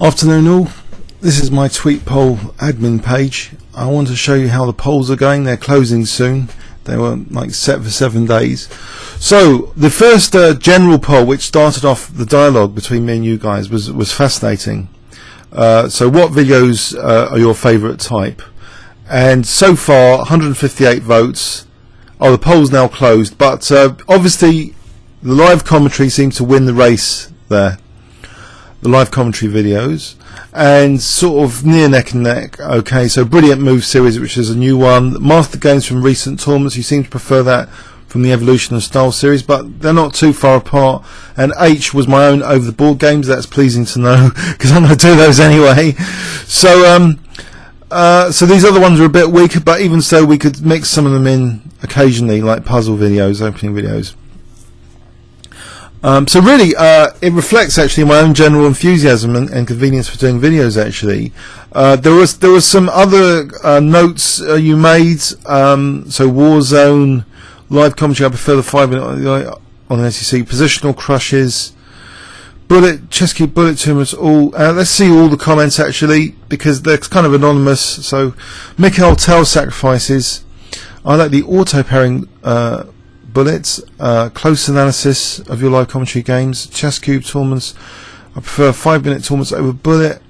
Afternoon all, this is my tweet poll admin page. I want to show you how the polls are going. They're closing soon. They were like set for 7 days. So the first general poll, which started off the dialogue between me and you guys, was fascinating. So what videos are your favourite type? And so far 158 votes. The poll's now closed, but obviously the live commentary seems to win the race there. The live commentary videos, and sort of near neck and neck. Okay, so Brilliant Move series, which is a new one. Master games from recent tournaments, you seem to prefer that from the Evolution of Style series, but they're not too far apart. And H was my own over the board games. That's pleasing to know, because I'm going to do those anyway. So so these other ones are a bit weaker, but even so we could mix some of them in occasionally, like puzzle videos, opening videos. So really, it reflects actually my own general enthusiasm and convenience for doing videos. Actually, there was some other notes you made. So Warzone, live commentary. I prefer the 5-minute on the SEC. Positional crushes, chess cube bullet tournaments. All let's see all the comments actually, because they're kind of anonymous. So Mikhail Tell sacrifices. I like the auto pairing. Bullets, close analysis of your live commentary games, chess cube tournaments. I prefer 5-minute tournaments over bullet.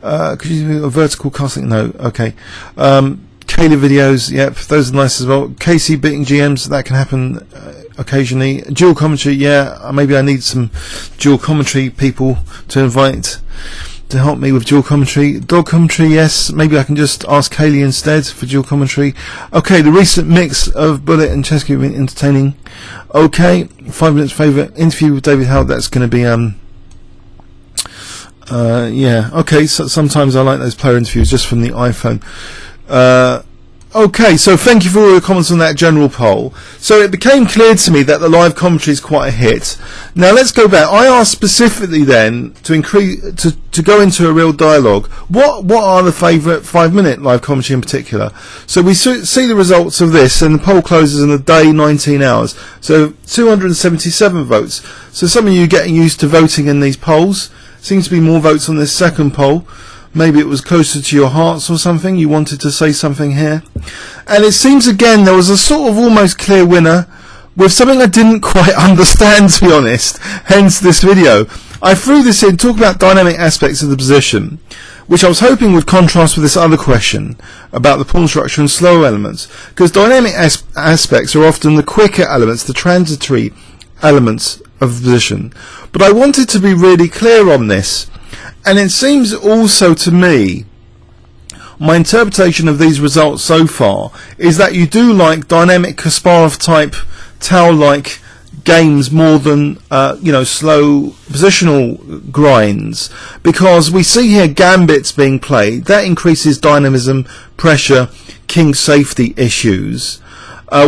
Could you do a vertical casting? No, okay. Kayla videos, yep, those are nice as well. KC beating GMs, that can happen occasionally. Dual commentary, yeah, maybe I need some dual commentary people to invite to help me with dual commentary. Dog commentary, yes, maybe I can just ask Kaylee instead for dual commentary. Okay, the recent mix of bullet and chess cube been entertaining. Okay, 5 minutes favourite interview with David Howard. That's going to be yeah, okay, so sometimes I like those player interviews just from the iPhone. Okay, so thank you for all your comments on that general poll. So it became clear to me that the live commentary is quite a hit. Now let's go back. I asked specifically then to go into a real dialogue. What are the favourite 5-minute live commentary in particular? So we see the results of this, and the poll closes in a day, 19 hours. So 277 votes. So some of you getting used to voting in these polls. Seems to be more votes on this second poll. Maybe it was closer to your hearts or something. You wanted to say something here. And it seems again there was a sort of almost clear winner with something I didn't quite understand, to be honest. Hence this video. I threw this in, talk about dynamic aspects of the position, which I was hoping would contrast with this other question about the pawn structure and slower elements. Because dynamic aspects are often the quicker elements, the transitory elements of the position. But I wanted to be really clear on this. And it seems also to me, my interpretation of these results so far is that you do like dynamic Kasparov type Tau-like games more than slow positional grinds, because we see here gambits being played. That increases dynamism, pressure, king safety issues.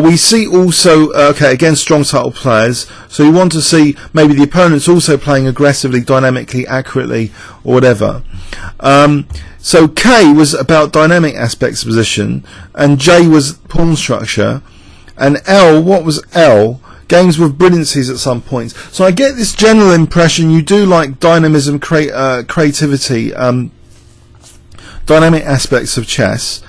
We see also, again, strong title players, so you want to see maybe the opponents also playing aggressively, dynamically, accurately, or whatever. So K was about dynamic aspects of position, and J was pawn structure, and L, what was L? Games with brilliancies at some points. So I get this general impression you do like dynamism, creativity, dynamic aspects of chess.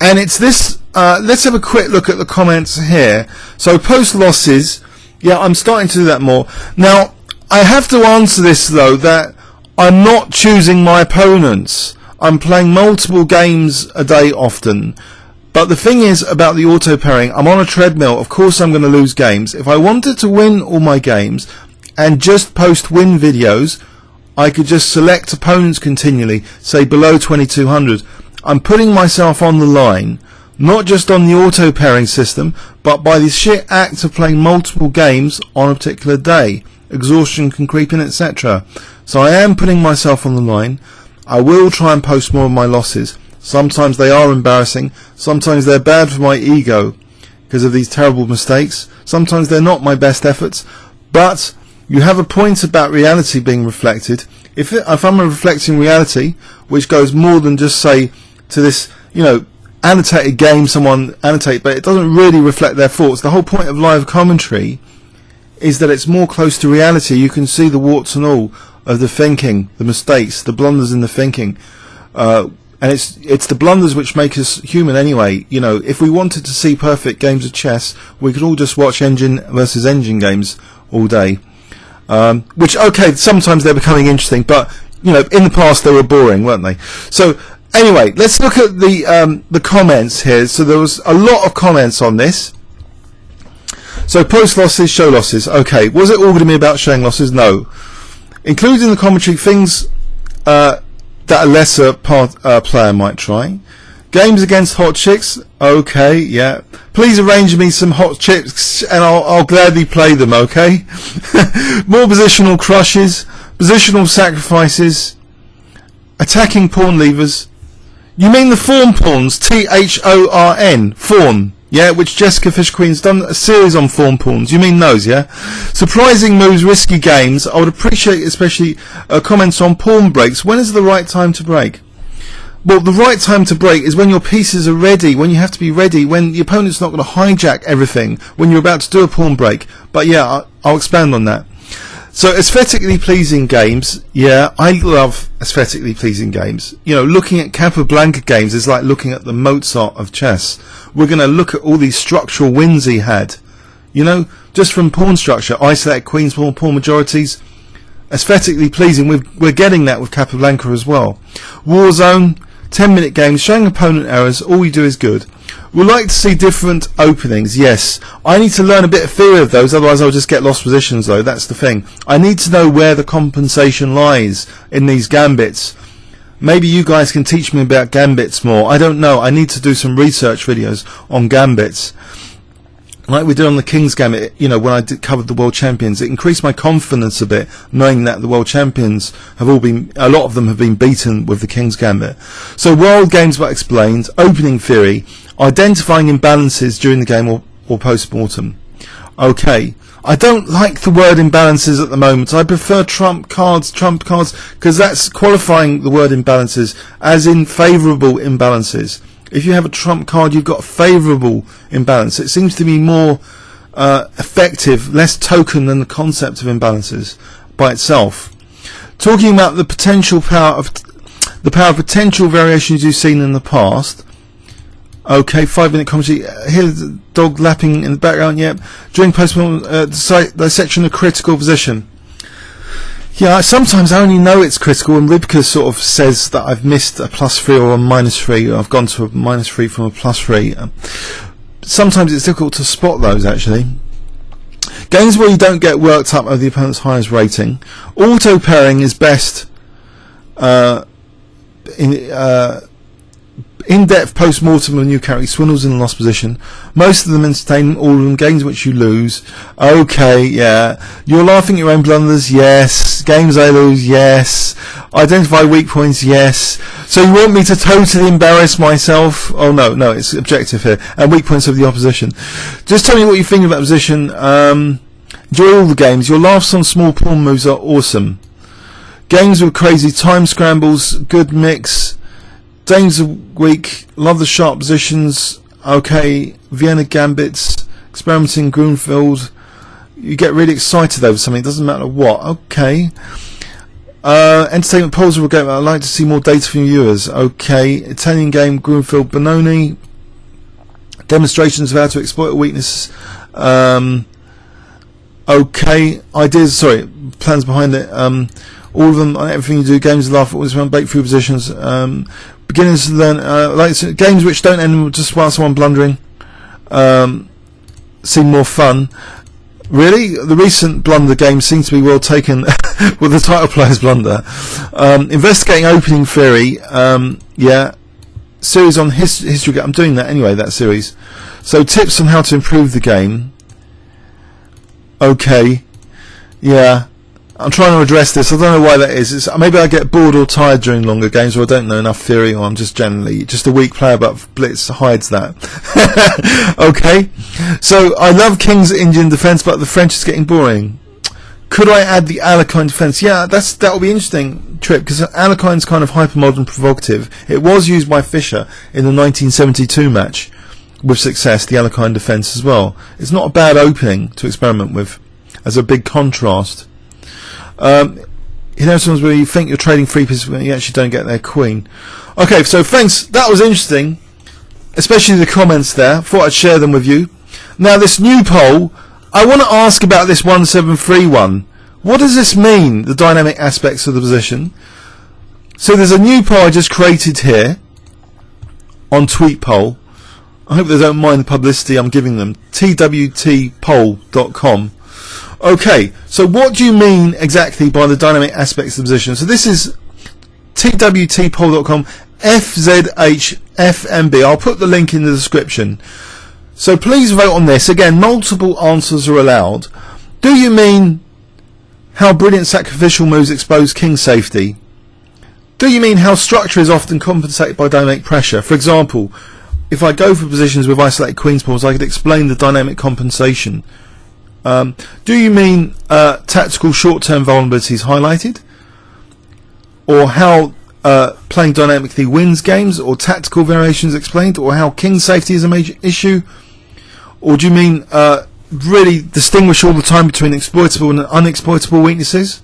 And it's this, let's have a quick look at the comments here. So post losses, yeah, I'm starting to do that more. Now, I have to answer this though, that I'm not choosing my opponents. I'm playing multiple games a day often. But the thing is about the auto pairing, I'm on a treadmill. Of course I'm going to lose games. If I wanted to win all my games and just post win videos, I could just select opponents continually, say below 2200. I'm putting myself on the line, not just on the auto pairing system, but by the sheer act of playing multiple games on a particular day. Exhaustion can creep in, etc. So I am putting myself on the line. I will try and post more of my losses. Sometimes they are embarrassing. Sometimes they're bad for my ego because of these terrible mistakes. Sometimes they're not my best efforts. But you have a point about reality being reflected. If I'm reflecting reality, which goes more than just say to this, annotated game someone annotate, but it doesn't really reflect their thoughts. The whole point of live commentary is that it's more close to reality. You can see the warts and all of the thinking, the mistakes, the blunders in the thinking. And it's the blunders which make us human anyway. You know, if we wanted to see perfect games of chess, we could all just watch engine versus engine games all day. Which, okay, sometimes they're becoming interesting, but, you know, in the past they were boring, weren't they? So, anyway, let's look at the comments here. So there was a lot of comments on this. So post losses, show losses. Okay, was it all going to be about showing losses? No. Including the commentary, things that a lesser player might try. Games against hot chicks. Okay, yeah. Please arrange me some hot chicks and I'll gladly play them, okay? More positional crushes, positional sacrifices, attacking pawn levers. You mean the fawn pawns? T-H-O-R-N. Fawn. Yeah, which Jessica Fisher Queen's done a series on fawn pawns. You mean those, yeah? Surprising moves, risky games. I would appreciate especially comments on pawn breaks. When is the right time to break? Well, the right time to break is when your pieces are ready, when you have to be ready, when the opponent's not going to hijack everything, when you're about to do a pawn break. But yeah, I'll expand on that. So aesthetically pleasing games, yeah, I love aesthetically pleasing games. You know, looking at Capablanca games is like looking at the Mozart of chess. We're going to look at all these structural wins he had. You know, just from pawn structure, isolated queens, pawn majorities, aesthetically pleasing. We're getting that with Capablanca as well. Warzone, 10-minute games, showing opponent errors, all we do is good. We'd like to see different openings, yes. I need to learn a bit of theory of those, otherwise I'll just get lost positions though, that's the thing. I need to know where the compensation lies in these gambits. Maybe you guys can teach me about gambits more, I don't know, I need to do some research videos on gambits. Like we did on the King's Gambit, you know, when I covered the World Champions, it increased my confidence a bit, knowing that the World Champions have all been, a lot of them have been beaten with the King's Gambit. So World Games but explained, opening theory, identifying imbalances during the game or post-mortem. Okay, I don't like the word imbalances at the moment. I prefer trump cards, because that's qualifying the word imbalances as in favourable imbalances. If you have a trump card, you've got a favourable imbalance. It seems to be more effective, less token than the concept of imbalances by itself. Talking about the potential power of potential variations you've seen in the past. Okay, 5-minute commentary. Here's the dog lapping in the background. Yep. During postmortem dissection of critical position. Yeah, sometimes I only know it's critical, and Ribka sort of says that I've missed a +3 or a -3. I've gone to a -3 from a +3. Sometimes it's difficult to spot those, actually. Games where you don't get worked up over the opponent's highest rating. Auto pairing is best in-depth post-mortem when you carry swindles in the lost position. Most of them entertain, all of them games which you lose. Okay, yeah. You're laughing at your own blunders, yes. Games I lose, yes. Identify weak points, yes. So you want me to totally embarrass myself? Oh no, it's objective here. And weak points of the opposition. Just tell me what you think about position. Enjoy all the games. Your laughs on small pawn moves are awesome. Games with crazy time scrambles, good mix. Dames are weak, love the sharp positions. Okay, Vienna Gambits, experimenting Grunfeld. You get really excited over something, it doesn't matter what. Okay. Entertainment polls will go. I'd like to see more data from viewers. Okay. Italian game, Grunfeld Benoni. Demonstrations of how to exploit a weakness. Okay. Ideas, sorry, plans behind it. All of them, everything you do, games laugh, always around breakthrough positions. Beginners to learn, games which don't end just while someone blundering, seem more fun. Really? The recent blunder games seem to be well taken with the title player's blunder. Investigating opening theory, yeah. Series on history, I'm doing that anyway, that series. So tips on how to improve the game. Okay. Yeah. I'm trying to address this. I don't know why that is. Maybe I get bored or tired during longer games, or I don't know enough theory, or I'm just generally just a weak player, but Blitz hides that. Okay. So I love King's Indian defence, but the French is getting boring. Could I add the Alekhine defence? Yeah, that will be interesting, Trip, because Alekhine's kind of hypermodern provocative. It was used by Fischer in the 1972 match with success, the Alekhine defence as well. It's not a bad opening to experiment with, as a big contrast. You know, sometimes where you think you're trading 3 pieces when you actually don't get their queen. Okay, so thanks. That was interesting, especially the comments there. Thought I'd share them with you. Now, this new poll, I want to ask about this 1731. What does this mean, the dynamic aspects of the position? So there's a new poll I just created here on Tweet Poll. I hope they don't mind the publicity I'm giving them. twtpoll.com. Okay, so what do you mean exactly by the dynamic aspects of the position? So this is twtpoll.com FZHFMB. I'll put the link in the description. So please vote on this. Again, multiple answers are allowed. Do you mean how brilliant sacrificial moves expose king safety? Do you mean how structure is often compensated by dynamic pressure? For example, if I go for positions with isolated queen's pawns, I could explain the dynamic compensation. Do you mean tactical short-term vulnerabilities highlighted? Or how playing dynamically wins games, or tactical variations explained, or how king safety is a major issue? Or do you mean really distinguish all the time between exploitable and unexploitable weaknesses?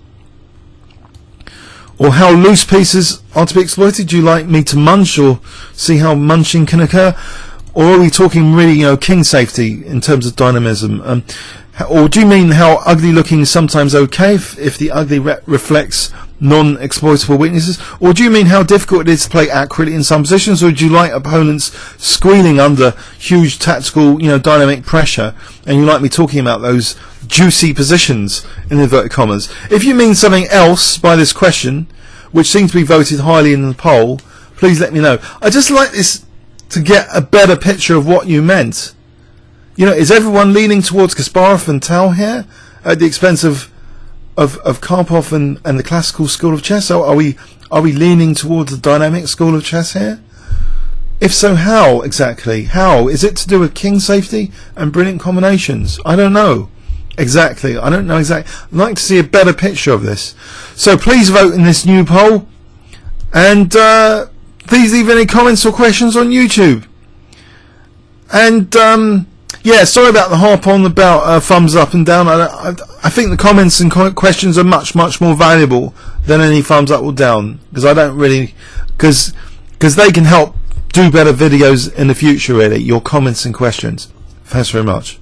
Or how loose pieces are to be exploited? Do you like me to munch, or see how munching can occur? Or are we talking really, king safety in terms of dynamism? Or do you mean how ugly looking is sometimes okay if the ugly reflects non-exploitable weaknesses? Or do you mean how difficult it is to play accurately in some positions? Or do you like opponents squealing under huge tactical, dynamic pressure, and you like me talking about those juicy positions in inverted commas? If you mean something else by this question, which seems to be voted highly in the poll, please let me know. I just like this to get a better picture of what you meant. Is everyone leaning towards Kasparov and Tal here at the expense of Karpov and the classical school of chess? Are we leaning towards the dynamic school of chess here? If so, how exactly? How is it to do with king safety and brilliant combinations? I don't know exactly. I don't know exactly. I'd like to see a better picture of this. So please vote in this new poll, and please leave any comments or questions on YouTube. And yeah, sorry about the harp on about thumbs up and down. I think the comments and questions are much more valuable than any thumbs up or down, because I don't really, because they can help do better videos in the future. Really, your comments and questions. Thanks very much.